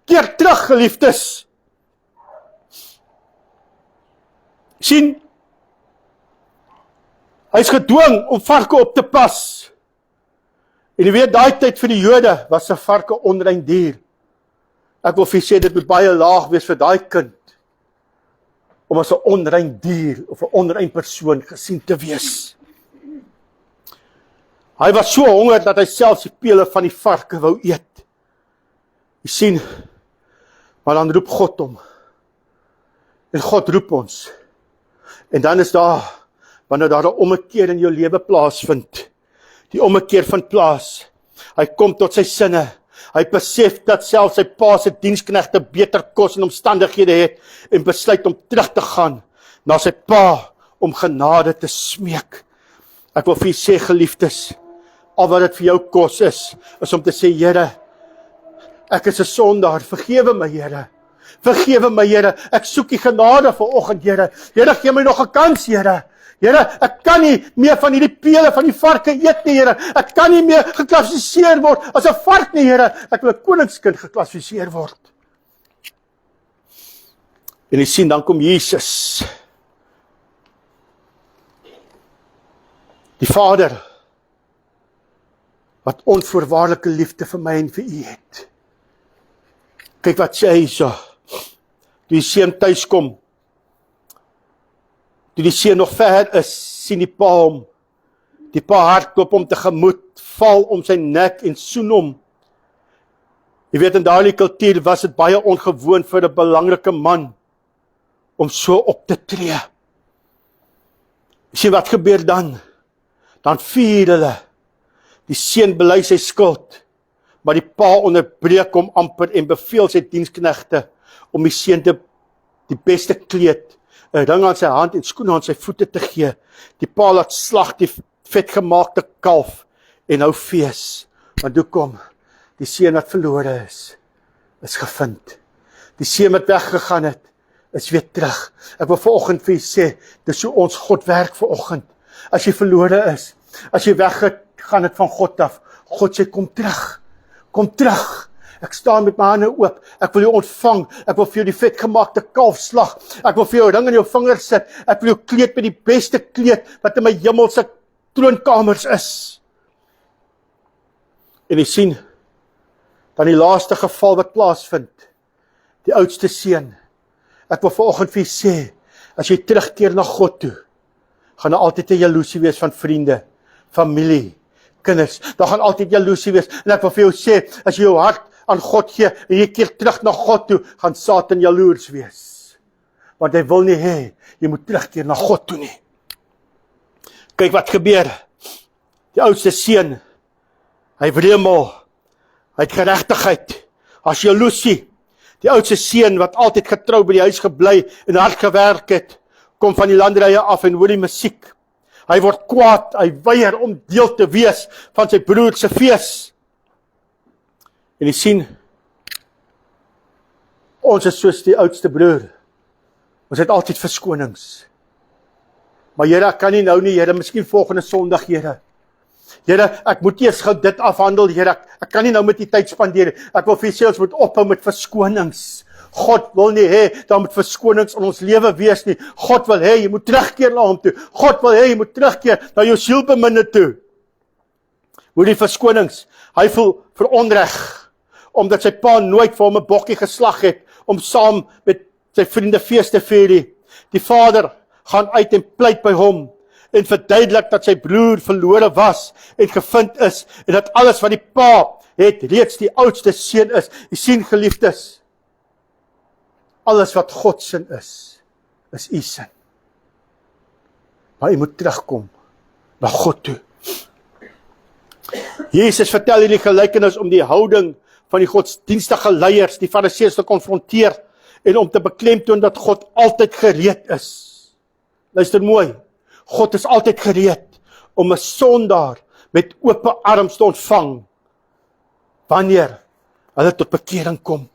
Keer terug, geliefdes. Sien, hy is gedwing om varke op te pas. En jy weet, daai tyd vir die Jode was 'n varke onrein dier. Ek wil vir sê, dit moet baie laag wees vir daai kind, om as 'n onrein dier, of 'n onrein persoon gesien te wees. Hy was so honger, dat hy selfs die pele van die varke wou eet. Jy sien, maar dan roep God hom. En God roep ons. En dan is daar, wanneer daar 'n ommekeer in jou lewe plaasvind, die ommekeer vind plaas, hy kom tot sy sinne, hy besef dat selfs sy pa se diensknegte beter kos en omstandighede het, en besluit om terug te gaan na sy pa, om genade te smeek. Ek wil vir u sê, geliefdes, al wat dit vir jou kos is om te sê, Here, ek is 'n sondaar, vergewe my, Here. Vergewe my, Here, ek soek die genade vanoggend, Here. Here, gee my nog 'n kans, Here. Here, ek kan nie meer van hierdie pele van die varke eet nie, Here. Ek kan nie meer geklassifiseer word as 'n vark nie, Here. Ek wil 'n koningskind geklassifiseer word. En jy sien, dan kom Jesus. Die Vader, wat onvoorwaardelike liefde vir my en vir u het. Kyk wat sê hy so. Toe die seun tuis kom, toe die seun nog ver is, sien die pa hom. Die pa hardloop hom tegemoet, val om sy nek en soen hom. Jy weet, in daardie kultuur was dit baie ongewoon vir 'n belangrike man om so op te tree. Sien wat gebeur dan? Dan vier hulle. Die seun bely sy skuld, maar die pa onderbreek hom amper en beveel sy diensknegte om die seun die beste kleed, 'n ring aan sy hand en skoene aan sy voete te gee. Die pa laat slag die vetgemaakte kalf en hou fees. Want hoekom? Die seun wat verlore is gevind. Die seun wat weggegaan het, is weer terug. Ek wil vanoggend vir u sê, dis hoe ons God werk vanoggend. As jy verlore is, as jy weggegaan het van God af, God sê, kom terug. Kom terug. Ek staan met my hande oop. Ek wil jou ontvang. Ek wil vir jou die vetgemaakte kalf slag. Ek wil vir jou 'n ring in jou vinger sit. Ek wil jou kleed met die beste kleed wat in my hemelse troonkamers is. En jy sien, dan die laaste geval wat plaasvind. Die oudste seun. Ek wil vanoggend vir u sê, as jy terugkeer na God toe, gaan daar altyd 'n jaloesie wees van vriende, familie, kinders. Daar gaan altyd jaloesie wees. En ek wil vir jou sê, as jy jou hart aan God gee, en jy keer terug na God toe, gaan Satan jaloers wees. Want hy wil nie hê, jy moet terugkeer na God toe nie. Kyk wat gebeur. Die oudste seun, hy wremel, hy het geregtigheid, as jaloesie. Die oudste seun, wat altyd getrou by die huis gebly en hard gewerk het, kom van die landerye af en hoor die musiek. Hy word kwaad, hy weier om deel te wees van sy broer se fees. En jy sien, ons is soos die oudste broer. Ons het altyd verskonings. Maar Here, ek kan nie nou nie, Here, miskien volgende Sondag, Here. Here, ek moet eers gou dit afhandel, Here. Ek kan nie nou met die tyd spandeer. Ek wil vir sê, ons moet ophou met verskonings. God wil nie hê, daar moet verskonings in ons lewe wees nie. God wil hê, jy moet terugkeer na hom toe. God wil hê, jy moet terugkeer na jou sielbeminne toe. Hoe die verskonings, hy voel veronreg, omdat sy pa nooit vir hom 'n bokkie geslag het, om saam met sy vriende fees te vier nie. Die vader gaan uit en pleit by hom, en verduidelik dat sy broer verlore was, en gevind is, en dat alles wat die pa het, reeds die oudste seun is. Jy sien, geliefdes, alles wat God sin is u sin. Maar jy moet terugkom na God toe. Jesus vertel hierdie gelykenis om die houding van die godsdienstige leiers, die fariseërs, te konfronteer en om te beklemtoon dat God altyd gereed is. Luister mooi, God is altyd gereed om 'n sondaar met oop arms te ontvang wanneer hulle tot bekering kom.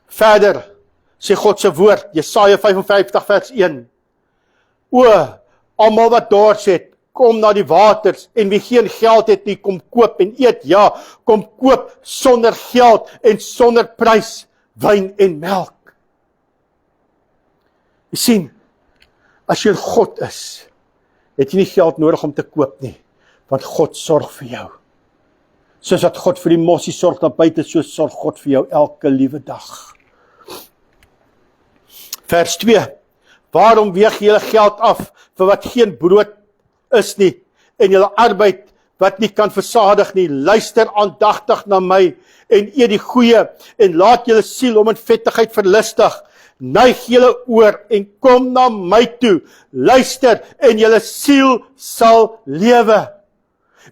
Verder sê God se woord, Jesaja 55 vers 1. O, Almal wat dors het, kom na die waters, en wie geen geld het nie, kom koop en eet, ja, kom koop sonder geld en sonder prys, wyn en melk. Jy sien, as jy in God is, het jy nie geld nodig om te koop nie, want God sorg vir jou. Soos wat God vir die mossie sorg daar buite, so sorg God vir jou elke liewe dag. Vers 2, waarom weeg julle geld af vir wat geen brood is nie, en julle arbeid wat nie kan versadig nie? Luister aandagtig na my, en eet die goeie, en laat julle siel om in vettigheid verlustig. Neig julle oor, en kom na my toe. Luister, en julle siel sal lewe.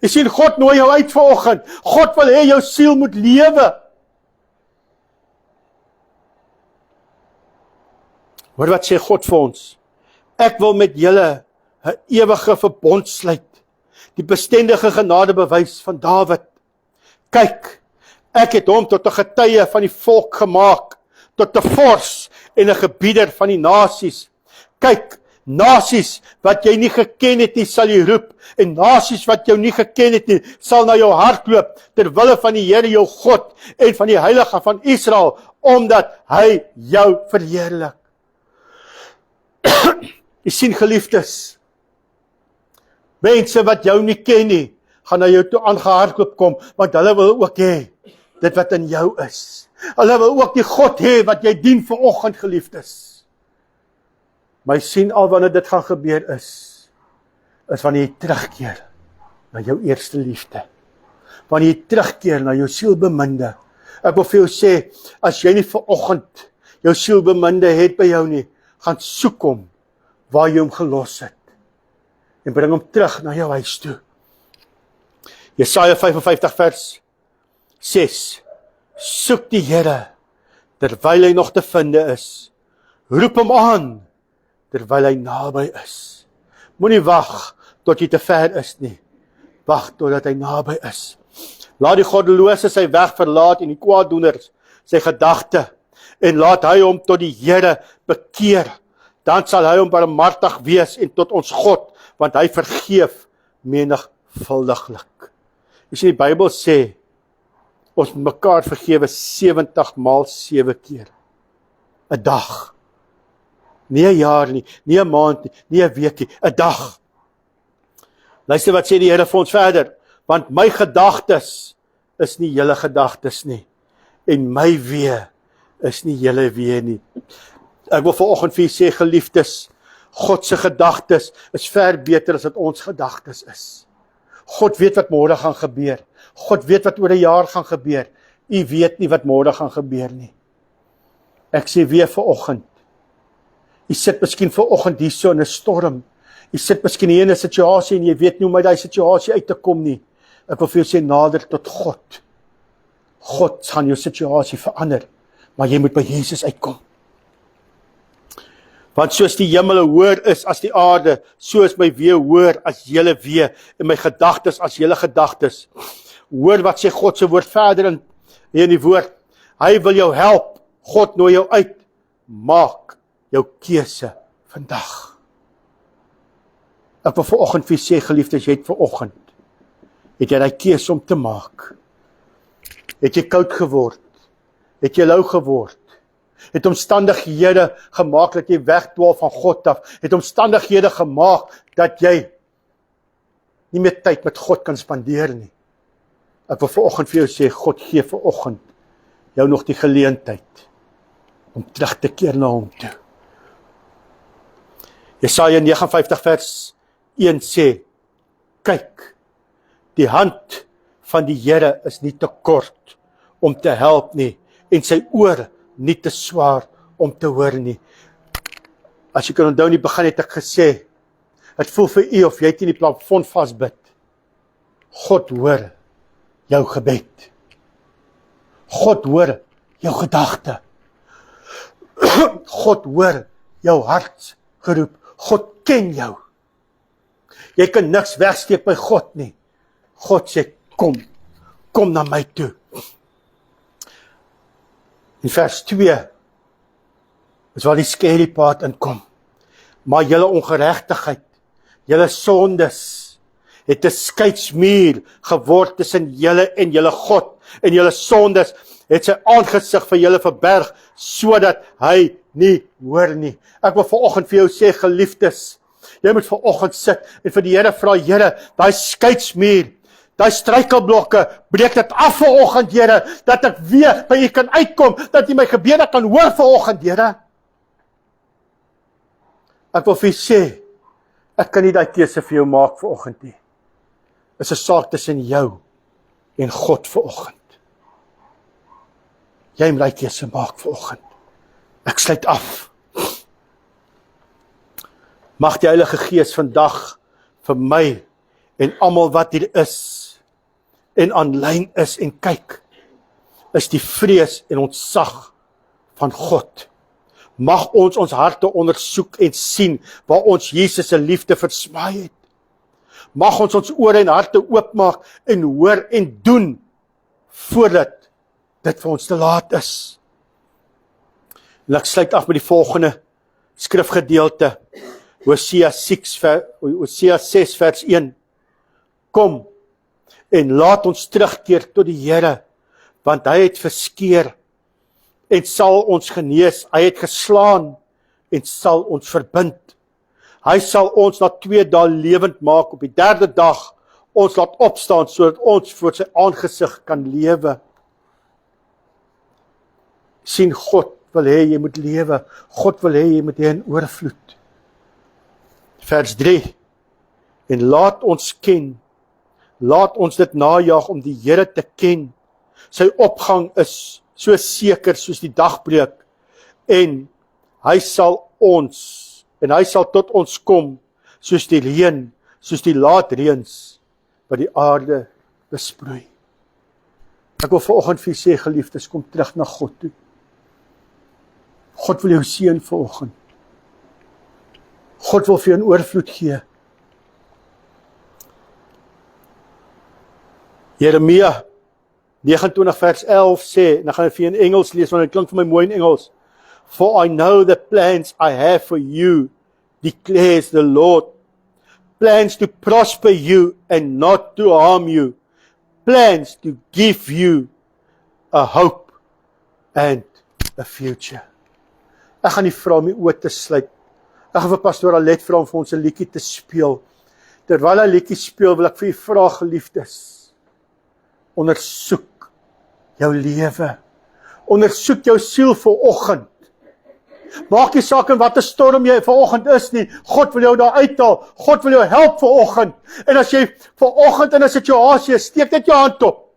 Jy sien, God nooi jou uit vanoggend. God wil hê jou siel moet lewe. Hoor wat sê God vir ons? Ek wil met julle 'n ewige verbond sluit. Die bestendige genade bewys van Dawid. Kyk, ek het hom tot 'n getuie van die volk gemaak, tot 'n vors en 'n gebieder van die nasies. Kyk, nasies wat jy nie geken het nie, sal jy roep, en nasies wat jou nie geken het nie, sal na jou hardloop, terwille van die Here jou God, en van die Heilige van Israel, omdat hy jou verheerlik. Jy sien, geliefdes, mense wat jou nie ken nie, gaan na jou toe aangehardloop kom, want hulle wil ook hê, dit wat in jou is. Hulle wil ook die God hê wat jy dien vanoggend, geliefdes. Maar jy sien al wanneer dit gaan gebeur is wanneer jy terugkeer na jou eerste liefde. Wanneer jy terugkeer na jou sielbeminde. Ek wil vir jou sê, as jy nie vanoggend jou sielbeminde het by jou nie, gaan soek hom waar jy hom gelos het. En bring hom terug na jou huis toe. Jesaja 55 vers 6. Soek die Here, terwyl hy nog te vind is. Roep hom aan, terwyl hy naby is. Moenie wag tot jy te ver is nie. Wag totdat hy naby is. Laat die goddelose sy weg verlaat en die kwaaddoeners sy gedagte, en laat hy hom tot die Here bekeer. Dan sal hy hom barmhartig wees en tot ons God, want hy vergeef menigvuldiglik. Jy sien, die Bybel sê, ons moet mekaar vergewe 70 maal 7 keer. 'n dag. Nie 'n jaar nie, nie 'n maand nie, nie 'n week nie, 'n dag. Luister wat sê die Here vir ons verder, want my gedagtes is nie julle gedagtes nie, en my weë is nie julle weë nie. Ek wil vanoggend vir julle sê, geliefdes, God se gedagtes is ver beter as wat ons gedagtes is. God weet wat môre gaan gebeur. God weet wat oor 'n jaar gaan gebeur. U weet nie wat môre gaan gebeur nie. Ek sê weer vanoggend, u sit miskien vanoggend hier so in 'n storm. U sit miskien hier in 'n situasie en jy weet nie hoe om uit daai situasie uit te kom nie. Ek wil vir jou sê, nader tot God. God gaan jou situasie verander, maar jy moet by Jesus uitkom. Want soos die hemele hoër is as die aarde, so is my weë hoër as julle weë, en my gedagtes as julle gedagtes. Hoor wat sê God se woord verder in die woord. Hy wil jou help. God nooi jou uit. Maak jou keuse vandag. Ek wil vanoggend vir sê, geliefdes, jy het vanoggend, het jy daai keuse om te maak. Het jy koud geword? Het jy lou geword? Het omstandighede gemaak dat jy wegdwaal van God af? Het omstandighede gemaak dat jy nie meer tyd met God kan spandeer nie? Ek wil vanoggend vir jou sê, God gee vanoggend jou nog die geleentheid om terug te keer na hom toe. Jesaja 59 vers 1 sê, kyk, die hand van die Here is nie te kort om te help nie, en sy oor nie te swaar om te hoor nie. As jy kan onthou, in die begin het ek gesê, het voel vir u of jy teen die plafon vasbid. God hoor jou gebed. God hoor jou gedagte. God hoor jou hartsgeroep. God ken jou. Jy kan niks wegsteek by God nie. God sê, kom na my toe. In vers 2 is waar die scary part inkom. Maar julle ongeregtigheid, julle sondes het 'n skeidsmuur geword tussen julle en julle God, en julle sondes het sy aangesig vir julle verberg, sodat hy nie hoor nie. Ek wil vanoggend vir jou sê, geliefdes, jy moet vanoggend sit en vir die Here vra, Here, daai skeidsmuur, daai struikelblokke, breek dit af vanoggend, Here, dat ek weer by U kan uitkom, dat U my gebede kan hoor vanoggend, Here. Ek wil vir U sê, ek kan nie daai keuse vir jou maak vanoggend nie. Dit is 'n saak tussen jou en God vanoggend. Jy moet daai keuse maak vanoggend. Ek sluit af. Mag die Heilige Gees vandag vir my en almal wat hier is en aanlyn is en kyk, is die vrees en ontzag van God. Mag ons harte ondersoek en sien waar ons Jesus se liefde versmaai het. Mag ons ore en harte oopmaak en hoor en doen voordat dit vir ons te laat is. En ek sluit af met die volgende skrifgedeelte, Hosea 6 vers 1. Kom en laat ons terugkeer tot die Here, want hy het verskeer en sal ons genees. Hy het geslaan en sal ons verbind. Hy sal ons na 2 dae lewend maak, op die 3de dag ons laat opstaan, sodat ons voor sy aangesig kan lewe. Sien, God wil hê jy moet lewe. God wil hê jy moet hê in oorvloed. Vers 3. En laat ons ken, laat ons dit najag om die Here te ken. Sy opgang is so seker soos die dagbreek, en hy sal tot ons kom, soos die reën, soos die laatreëns wat die aarde besproei. Ek wil vanoggend vir julle sê, geliefdes, kom terug na God toe. God wil jou seën vanoggend. God wil vir jou 'n oorvloed gee. Jeremia 29 vers 11 sê, en dan gaan ek vir in Engels lees, want dit klink vir my mooi in Engels. For I know the plans I have for you, declares the Lord. Plans to prosper you and not to harm you. Plans to give you a hope and a future. Ek gaan nie vra om die oë te sluit. Ek gaan vir pastoor Alet vra om vir ons 'n liedjie te speel. Terwyl hy liedjie speel, wil ek vir u vra, geliefdes, ondersoek jou lewe. Ondersoek jou siel vanoggend. Maak nie saak in watter storm jy vanoggend is nie. God wil jou daar uithaal. God wil jou help vanoggend. En as jy vanoggend in 'n situasie is, steek net jou hand op.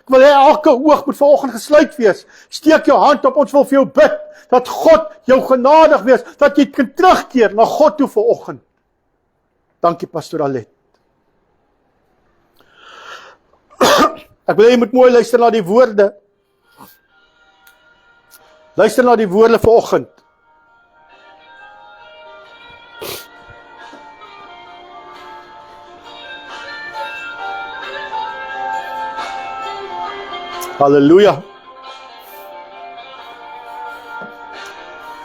Ek wil hê elke oog moet vanoggend gesluit wees. Steek jou hand op. Ons wil vir jou bid dat God jou genadig wees, dat jy kan terugkeer na God toe vanoggend. Dankie pastoor Alet. Ek wil hê jy moet mooi luister na die woorde. Luister na die woorde vanoggend. Hallelujah.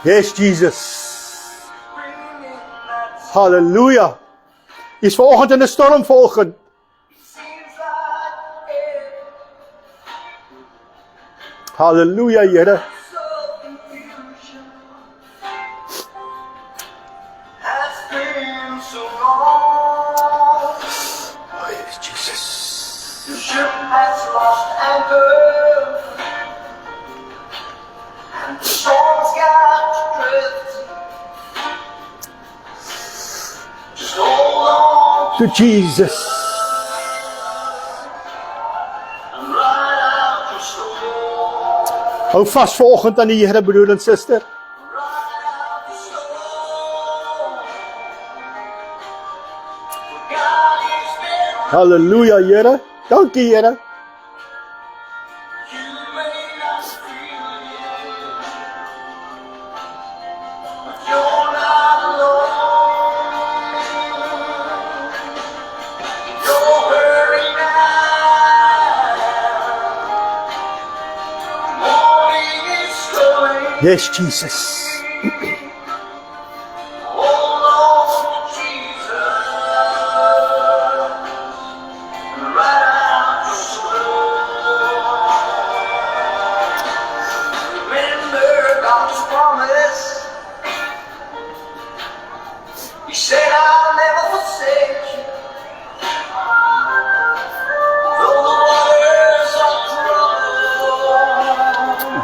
Yes, Jesus. Hallelujah. Is vanoggend in 'n storm vanoggend. Hallelujah, Here. Oh, yes, Jesus. The ship has lost anchor, and the storm's got drift. Just hold on to Jesus. Hou vas vanoggend aan die Here, broer en suster. Halleluja, Here. Dankie, Here. Yes, Jesus.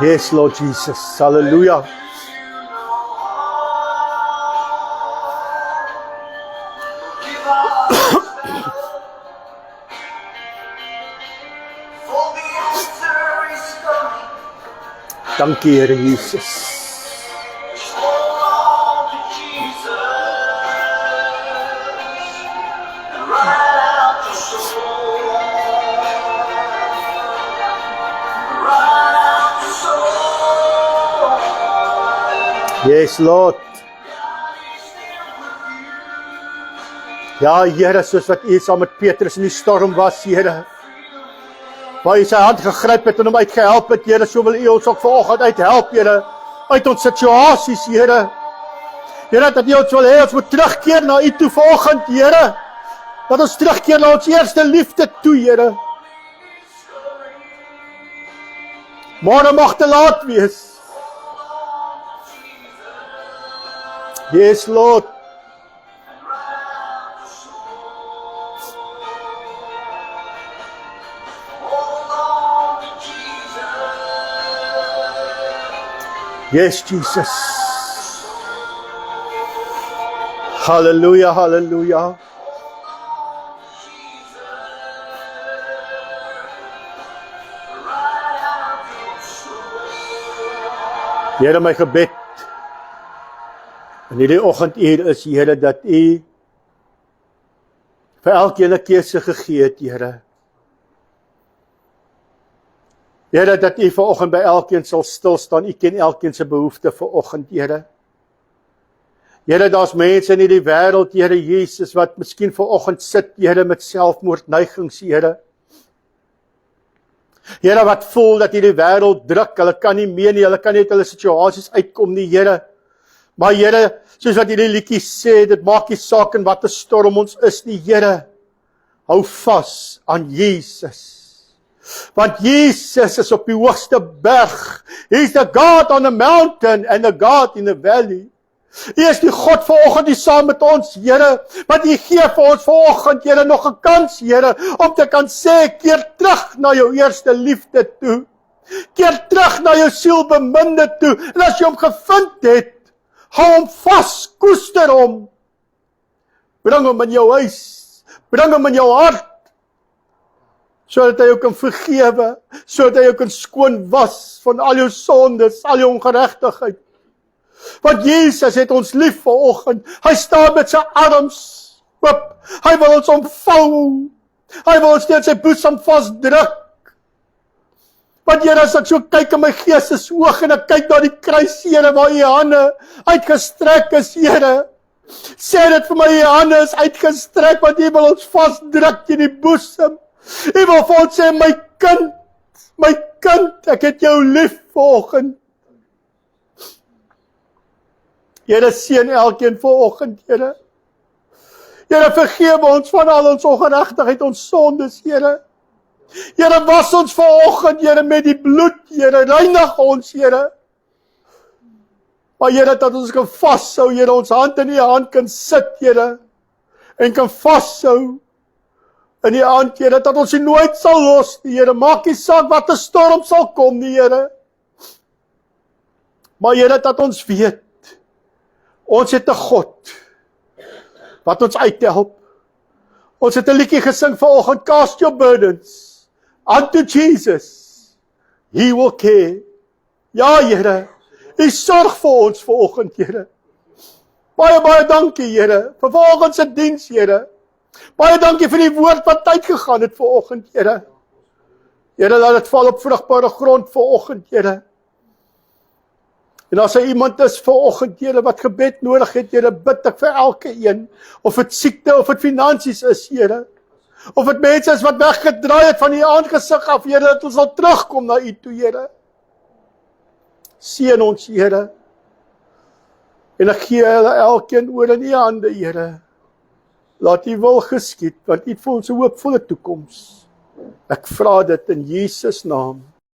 Yes, Lord Jesus. Hallelujah. Dankie, Here Jesus. Yes, Lord. Ja, Here, soos wat U saam met Petrus in die storm was, Here. Waar U sy hand gegryp het en hom uitgehelp het, Here, so wil U ons ook vanoggend uithelp, Here. Uit ons situasies, Here. Here, dat U ons wil hê, ons moet terugkeer na U toe vanoggend, Here. Dat ons terugkeer na ons eerste liefde toe, Here. Môre mag te laat wees. Yes, Lord. Yes, Jesus. Hallelujah, hallelujah. Here, my gebed in hierdie oggenduur is, Here, dat U vir elkeen 'n keuse gegee het, Here. Here, dat U vanoggend by elkeen sal stil staan. U ken elkeen se behoefte vanoggend, Here. Here, daar's mense in hierdie wêreld, Here Jesus, wat miskien vanoggend sit, Here, met selfmoordneigings, Here. Here, wat voel dat hierdie wêreld druk, hulle kan nie meer nie, hulle kan nie uit hulle situasies uitkom nie, Here. Maar Here, soos wat hierdie liedjie sê, dit maak nie saak in watter storm ons is nie, Here. Hou vas aan Jesus. Want Jesus is op die hoogste berg. He's the God on the mountain and the God in the valley. Hy is die God vanoggend hier saam met ons, Here. Want U gee vir ons vanoggend, Here, nog 'n kans, Here, om te kan sê, keer terug na jou eerste liefde toe. Keer terug na jou sielbeminde toe. En as jy hom gevind het, hou hom vas, koester hom. Bring hom in jou huis. Bring hom in jou hart. Sodat hy jou kan vergewe, sodat hy jou kan skoon was van al jou sondes, al jou ongeregtigheid. Want Jesus het ons lief vanoggend. Hy staan met sy arms oop. Hy wil ons omvou. Hy wil ons net sy boesem vasdruk. Want Here, as ek so kyk in my geestesoog en ek kyk na die kruis, Here, waar U hande uitgestrek is, Here. Sê dit vir my, U hande is uitgestrek, want U wil ons vasdruk in die boesem. U wil vir ons sê, my kind, ek het jou lief vanoggend. Here, seën elkeen vanoggend, Here. Here, vergewe ons van al ons ongeregtigheid, ons sondes, Here. Here, was ons vanoggend, Here, met die bloed, Here, reinig ons, Here. Maar Here, dat ons kan vashou, Here, ons hand in U hand kan sit, Here, en kan vashou in U hand, Here, dat ons U nooit sal los, Here. Maak nie saak wat 'n storm sal kom, Here. Maar Here, dat ons weet, ons het 'n God wat ons uithelp. Ons het 'n liedjie gesing vanoggend, cast your burdens unto Jesus. He will care. Ja, Here, U sorg vir ons vanoggend, Here. Baie dankie, Here, vir vanoggend se diens, Here. Baie dankie vir die woord wat uitgegaan het vanoggend, Here. Here, laat dit val op vrugbare grond vanoggend, Here. En as iemand is vanoggend, Here, wat gebed nodig het, Here, bid ek vir elke een, of dit siekte, of dit finansies is, Here, of dit mense is wat weggedraai het van U aangesig af, Here, dat ons sal terugkom na U toe, Here. Seën ons, Here, en ek gee hulle elkeen oor in U hande, Here. Laat U wil geskied, want U het vir ons 'n hoopvolle toekoms. Ek vra dit in Jesus naam.